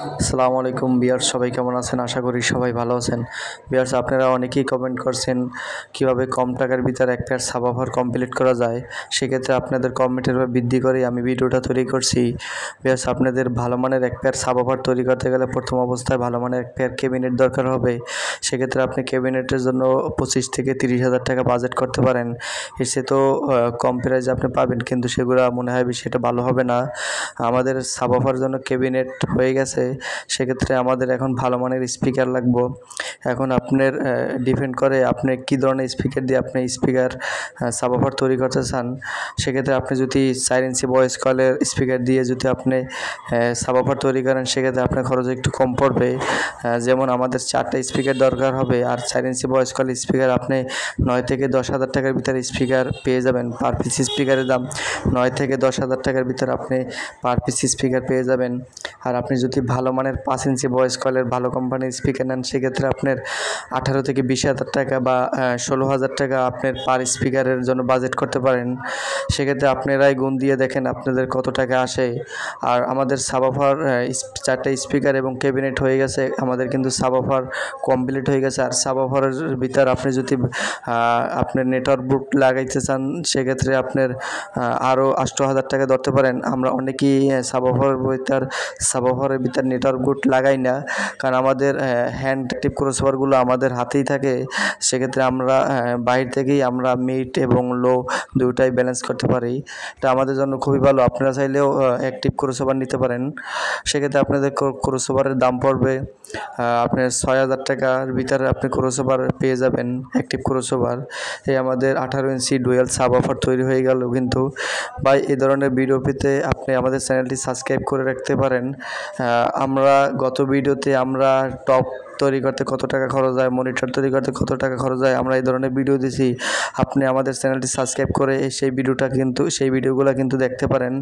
আসসালামু আলাইকুম বিয়ার্স, সবাই কেমন আছেন? আশা করি সবাই ভালো আছেন। বিয়ার্স, আপনারা অনেকেই কমেন্ট করছেন কিভাবে কম টাকার ভিতরে এক পেয়ার সাবওয়ুফার কমপ্লিট করা যায়। সেক্ষেত্রে আপনাদের কমেন্টের উপর ভিত্তি করে আমি ভিডিওটা তৈরি করছি। বিয়ার্স, আপনাদের ভালো মানের এক পেয়ার সাবওয়ুফার তৈরি করতে গেলে প্রথম অবস্থায় ভালো মানের এক পেয়ার ক্যাবিনেট দরকার হবে। সেক্ষেত্রে আপনি ক্যাবিনেটের জন্য 25 থেকে 30,000 টাকা বাজেট করতে পারেন। এসে তো কম প্রাইসে আপনি পাবেন, কিন্তু সেগুলো মনে হয় বেশি এটা ভালো হবে না। আমাদের সাবওয়ুফার জন্য ক্যাবিনেট হয়ে গেছে, সেক্ষেত্রে আমাদের এখন ভালো মানের স্পিকার লাগবে। এখন আপনার ডিপেন্ড করে আপনি কী ধরনের স্পিকার দিয়ে আপনি স্পিকার সাবওয়ুফার তৈরি করতে চান। সেক্ষেত্রে আপনি যদি 4 ইঞ্চি ভয়েস কলের স্পিকার দিয়ে যদি আপনি সাবওয়ুফার তৈরি করেন, সেক্ষেত্রে আপনার খরচ একটু কম পড়বে। যেমন আমাদের 4টা স্পিকার দরকার হবে, আর 4 ইঞ্চি ভয়েস কল স্পিকার আপনি 9 থেকে 10,000 টাকার ভিতরে স্পিকার পেয়ে যাবেন। পার পিস স্পিকারের দাম 9 থেকে 10,000 টাকার ভিতরে আপনি পার পিস স্পিকার পেয়ে যাবেন। আর আপনি যদি ভালো মানের 5 ইঞ্চি ভয়েস কলের ভালো কোম্পানির স্পিকার নেন, সেক্ষেত্রে আপনার 18 থেকে 20,000 টাকা বা 16,000 টাকা আপনার পার স্পিকারের জন্য বাজেট করতে পারেন। সেক্ষেত্রে আপনারাই গুণ দিয়ে দেখেন আপনাদের কত টাকা আসে। আর আমাদের সাবওয়ুফার 4টা স্পিকার এবং ক্যাবিনেট হয়ে গেছে, আমাদের কিন্তু সাবওয়ুফার কমপ্লিট হয়ে গেছে। আর সাবওয়ুফারের ভিতর আপনি যদি আপনার নেটওয়ার্ক বুট লাগাইতে চান, সেক্ষেত্রে আপনার আরও 8,000 টাকা ধরতে পারেন। আমরা অনেকেই সাবওয়ুফারের ভিতর নেটওয়ার্ক বুট লাগাই না, কারণ আমাদের হ্যান্ড অ্যাক্টিভ ক্রসওভারগুলো আমাদের হাতেই থাকে। সেক্ষেত্রে আমরা বাইরে থেকেই আমরা মিড এবং লো দুটাই ব্যালেন্স করতে পারি। এটা আমাদের জন্য খুবই ভালো। আপনারা চাইলেও অ্যাক্টিভ ক্রসওভার নিতে পারেন। সেক্ষেত্রে আপনাদের ক্রসওভারের দাম পড়বে আপনার 6,000 টাকার ভিতরে আপনি ক্রসওভার পেয়ে যাবেন, অ্যাক্টিভ ক্রসওভার। এই আমাদের 18 ইঞ্চি ডুয়েল সাবওয়ুফার তৈরি হয়ে গেল। কিন্তু ভাই, এই ধরনের ভিডিও পেতে আপনি আমাদের চ্যানেলটি সাবস্ক্রাইব করে রাখতে পারেন। আমরা গত ভিডিওতে আমরা টপ তৈরি করতে কত টাকা খরচ হয়, মনিটর তৈরি করতে কত টাকা খরচ হয়, আমরা এই ধরনের ভিডিও দিছি। আপনি আমাদের চ্যানেলটি সাবস্ক্রাইব করে সেই ভিডিওগুলো কিন্তু দেখতে পারেন।